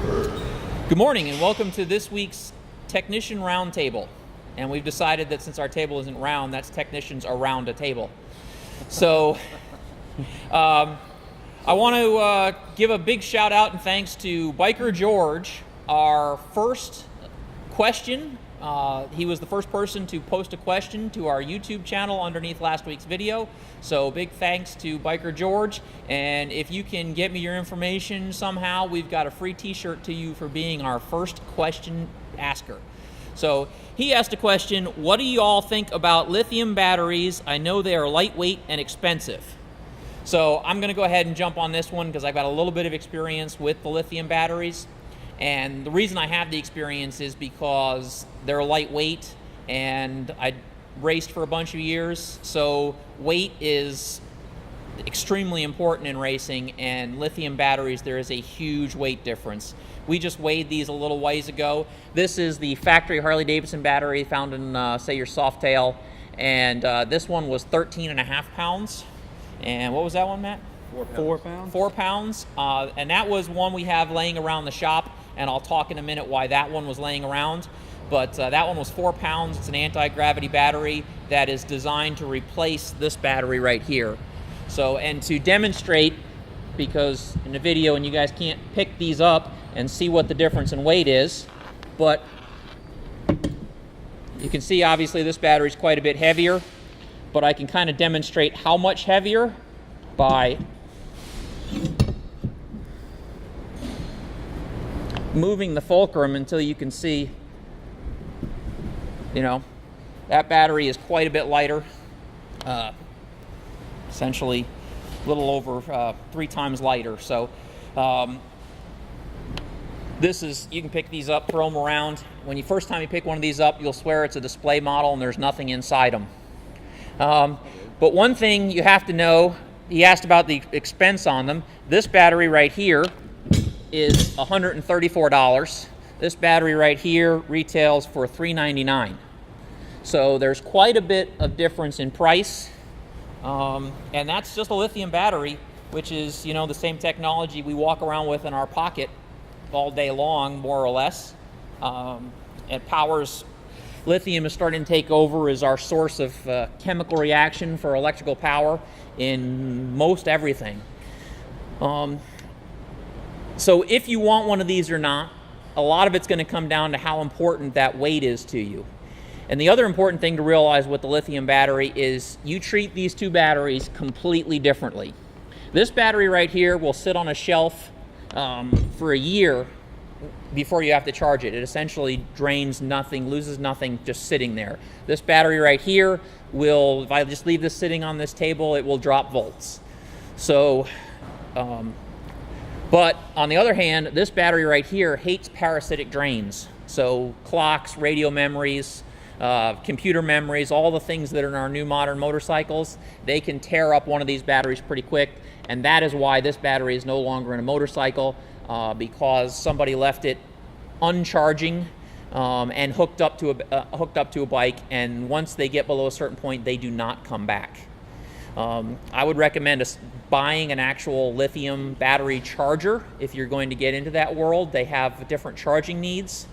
Good morning and welcome to this week's Technician Roundtable. And we've decided that since our table isn't round, that's technicians around a table. So I want to give a big shout out and thanks to Biker George, our first question. He was the first person to post a question to our YouTube channel underneath last week's video. So big thanks to Biker George. And if you can get me your information somehow, we've got a free t-shirt to you for being our first question asker. So he asked a question, what do you all think about lithium batteries? I know they are lightweight and expensive. So I'm going to go ahead and jump on this one because I've got a little bit of experience with the lithium batteries. And the reason I have the experience is because they're lightweight and I raced for a bunch of years. So weight is extremely important in racing, and lithium batteries, there is a huge weight difference. We just weighed these a little ways ago. This is the factory Harley-Davidson battery found in, say, your Softail. And this one was 13.5 pounds. And what was that one, Matt? 4 pounds. 4 pounds. And that was one we have laying around the shop. And I'll talk in a minute why that one was laying around. But that one was 4 pounds. It's an anti-gravity battery that is designed to replace this battery right here. So, and to demonstrate, because in the video, and you guys can't pick these up and see what the difference in weight is, but you can see obviously this battery is quite a bit heavier, but I can kind of demonstrate how much heavier by moving the fulcrum until you can see, you know, that battery is quite a bit lighter, essentially a little over 3 times lighter. So this is, you can pick these up, throw them around. When you first time you pick one of these up, you'll swear it's a display model and there's nothing inside them. But one thing you have to know, he asked about the expense on them. This battery right here is $134. This battery right here retails for $399. So there's quite a bit of difference in price. And that's just a lithium battery, which is, you know, the same technology we walk around with in our pocket all day long, more or less. It powers, lithium is starting to take over as our source of chemical reaction for electrical power in most everything. So if you want one of these or not, a lot of it's going to come down to how important that weight is to you. And the other important thing to realize with the lithium battery is you treat these two batteries completely differently. This battery right here will sit on a shelf for a year before you have to charge it. It essentially drains nothing, loses nothing, just sitting there. This battery right here will, if I just leave this sitting on this table, it will drop volts. So, but on the other hand, this battery right here hates parasitic drains. So clocks, radio memories, computer memories, all the things that are in our new modern motorcycles, they can tear up one of these batteries pretty quick. And that is why this battery is no longer in a motorcycle, because somebody left it uncharging and hooked up to a bike. And once they get below a certain point, they do not come back. I would recommend buying an actual lithium battery charger if you're going to get into that world. They have different charging needs.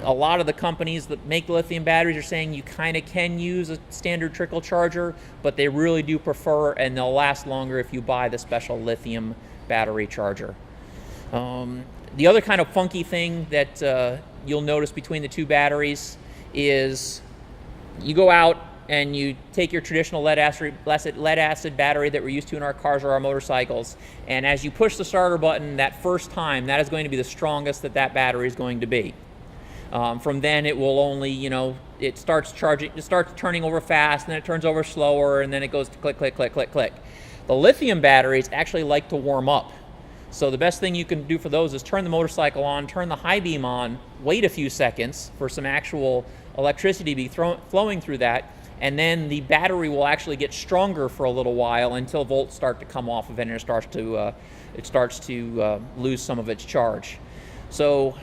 A lot of the companies that make lithium batteries are saying you kind of can use a standard trickle charger, but they really do prefer, and they'll last longer if you buy the special lithium battery charger. The other kind of funky thing that you'll notice between the two batteries is you go out and you take your traditional lead acid battery that we're used to in our cars or our motorcycles, and as you push the starter button that first time, that is going to be the strongest that battery is going to be. From then it will only, you know, it starts charging, it starts turning over fast, and then it turns over slower, and then it goes to click, click, click, click, click. The lithium batteries actually like to warm up. So the best thing you can do for those is turn the motorcycle on, turn the high beam on, wait a few seconds for some actual electricity to be flowing through that, and then the battery will actually get stronger for a little while until volts start to come off of it and it starts to lose some of its charge. So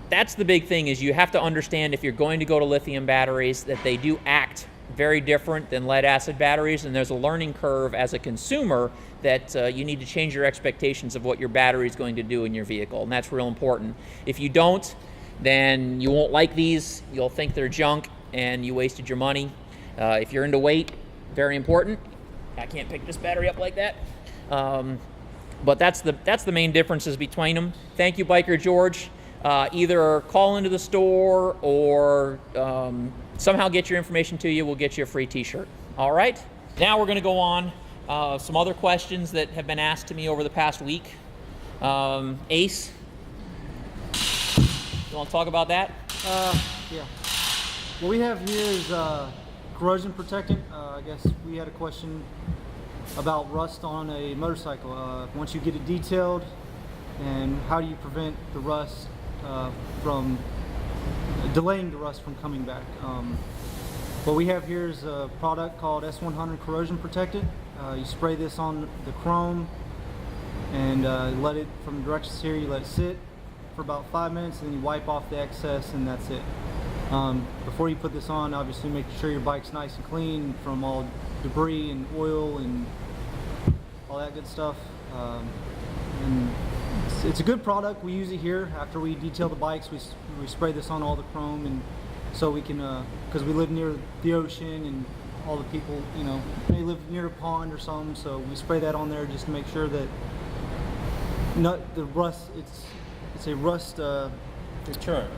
that's the big thing, is you have to understand if you're going to go to lithium batteries that they do act very different than lead acid batteries, and there's a learning curve as a consumer that you need to change your expectations of what your battery is going to do in your vehicle, and that's real important. If you don't, then you won't like these, you'll think they're junk, and you wasted your money. If you're into weight, very important. I can't pick this battery up like that. But that's the main differences between them. Thank you, Biker George. Either call into the store or somehow get your information to you. We'll get you a free t-shirt. All right? Now we're going to go on some other questions that have been asked to me over the past week. Ace, you want to talk about that? Yeah. What we have here is corrosion protectant. I guess we had a question about rust on a motorcycle. Once you get it detailed, and how do you prevent the rust from delaying the rust from coming back? What we have here is a product called S100 corrosion protectant. You spray this on the chrome and let it, from the directions here, you let it sit for about 5 minutes, and then you wipe off the excess, and that's it. Before you put this on, obviously make sure your bike's nice and clean from all debris and oil and all that good stuff. And it's a good product. We use it here after we detail the bikes. We spray this on all the chrome, and so we can, because we live near the ocean and all the people, you know, may live near a pond or something, so we spray that on there just to make sure that the rust, it's a rust deterrent.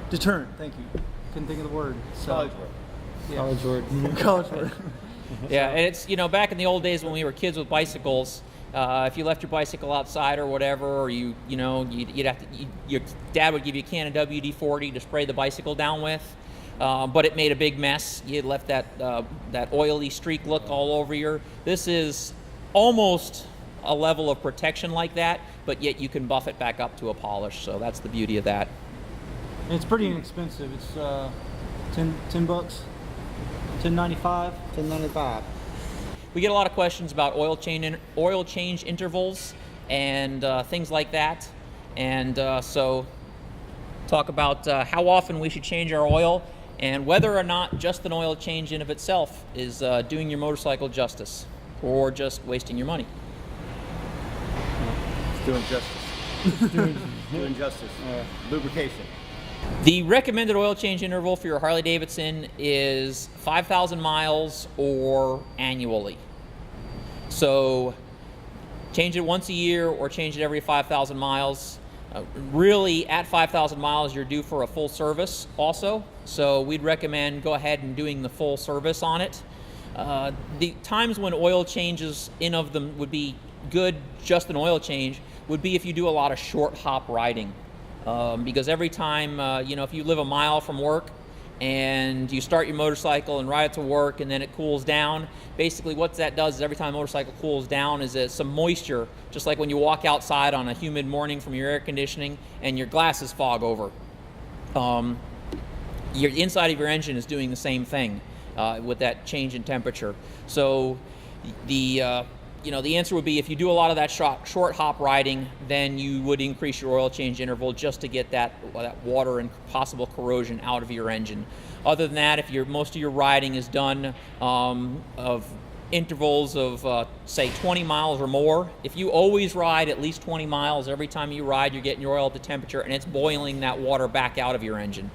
Thank you. Couldn't think of the word. So, College word. Yeah. College word. College word. Yeah, and it's, you know, back in the old days when we were kids with bicycles, if you left your bicycle outside or whatever, or you'd have to, your dad would give you a can of WD-40 to spray the bicycle down with, but it made a big mess. You had left that oily streak look all over your. This is almost a level of protection like that, but yet you can buff it back up to a polish. So that's the beauty of that. And it's pretty inexpensive. It's $10 bucks, $10.95. $10.95. We get a lot of questions about oil change intervals and things like that, and so talk about how often we should change our oil and whether or not just an oil change in of itself is doing your motorcycle justice or just wasting your money. It's doing justice. doing justice. Lubrication. The recommended oil change interval for your Harley-Davidson is 5,000 miles or annually. So change it once a year or change it every 5,000 miles. Really, at 5,000 miles, you're due for a full service also. So we'd recommend go ahead and doing the full service on it. The times when oil changes in of them would be good, just an oil change, would be if you do a lot of short hop riding. Because every time, if you live a mile from work and you start your motorcycle and ride it to work and then it cools down, basically what that does is every time a motorcycle cools down is that some moisture, just like when you walk outside on a humid morning from your air conditioning and your glasses fog over. Your inside of your engine is doing the same thing with that change in temperature. So the answer would be if you do a lot of that short hop riding, then you would increase your oil change interval just to get that water and possible corrosion out of your engine. Other than that, if most of your riding is done of intervals of, say, 20 miles or more, if you always ride at least 20 miles, every time you ride, you're getting your oil at the temperature and it's boiling that water back out of your engine.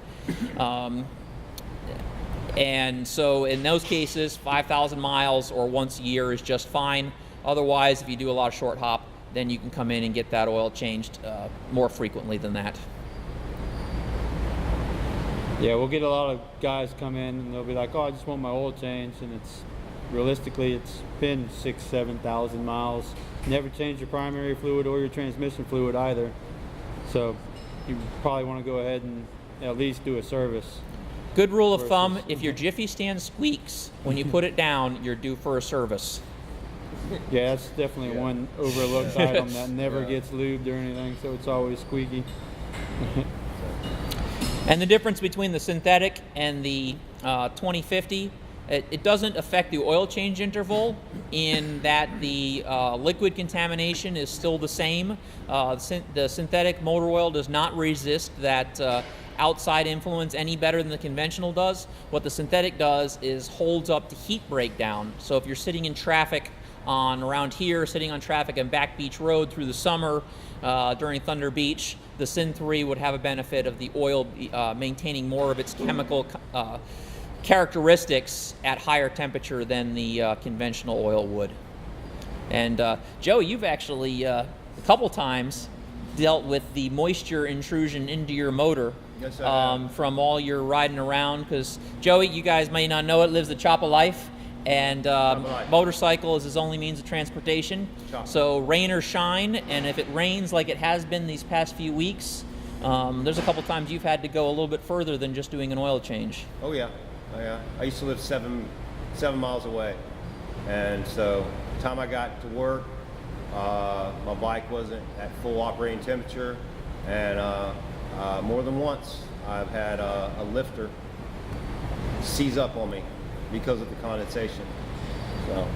And so in those cases, 5,000 miles or once a year is just fine. Otherwise, if you do a lot of short hop, then you can come in and get that oil changed more frequently than that. Yeah, we'll get a lot of guys come in and they'll be like, oh, I just want my oil changed, and realistically it's been 6,000-7,000 miles. Never changed your primary fluid or your transmission fluid either. So you probably want to go ahead and at least do a service. Good rule of thumb, if your Jiffy stand squeaks when you put it down, you're due for a service. Yeah, that's definitely one overlooked item that never gets lubed or anything, so it's always squeaky. And the difference between the synthetic and the 2050, it doesn't affect the oil change interval in that the liquid contamination is still the same. The synthetic motor oil does not resist that outside influence any better than the conventional does. What the synthetic does is holds up the heat breakdown. So if you're sitting in traffic around here, sitting on traffic on Back Beach Road through the summer during Thunder Beach, the Syn 3 would have a benefit of the oil maintaining more of its chemical characteristics at higher temperature than the conventional oil would. And Joe, you've actually a couple times dealt with the moisture intrusion into your motor. Yes, I have. From all your riding around, because Joey, you guys may not know it, lives the chop of life, and life. motorcycle is his only means of transportation. Chop. So rain or shine, and if it rains like it has been these past few weeks, there's a couple times you've had to go a little bit further than just doing an oil change. Oh yeah. I used to live 7 miles away, and so the time I got to work, my bike wasn't at full operating temperature, and more than once I've had a lifter seize up on me because of the condensation. So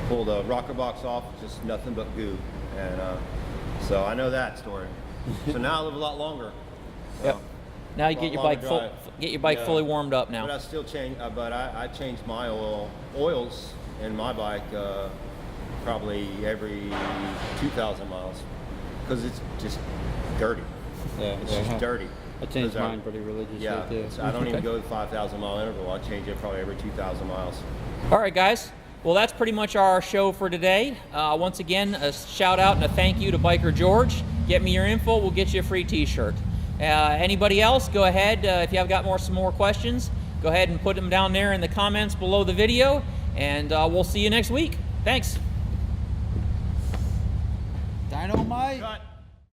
pulled a rocker box off, just nothing but goo, and so I know that story. So now I live a lot longer. So, Yep. Now you get your bike Yeah. fully warmed up now. But I still change. But I change my oils in my bike probably every 2,000 miles because it's just dirty. Yeah, It's just dirty. I change 'Cause mine pretty religiously Yeah, too. so I don't even Okay. go the 5,000 mile interval. I change it probably every 2,000 miles. All right, guys. Well, that's pretty much our show for today. Once again, a shout out and a thank you to Biker George. Get me your info. We'll get you a free T-shirt. Anybody else? Go ahead. If you have got some more questions, go ahead and put them down there in the comments below the video, and we'll see you next week. Thanks. Dynamite. Cut.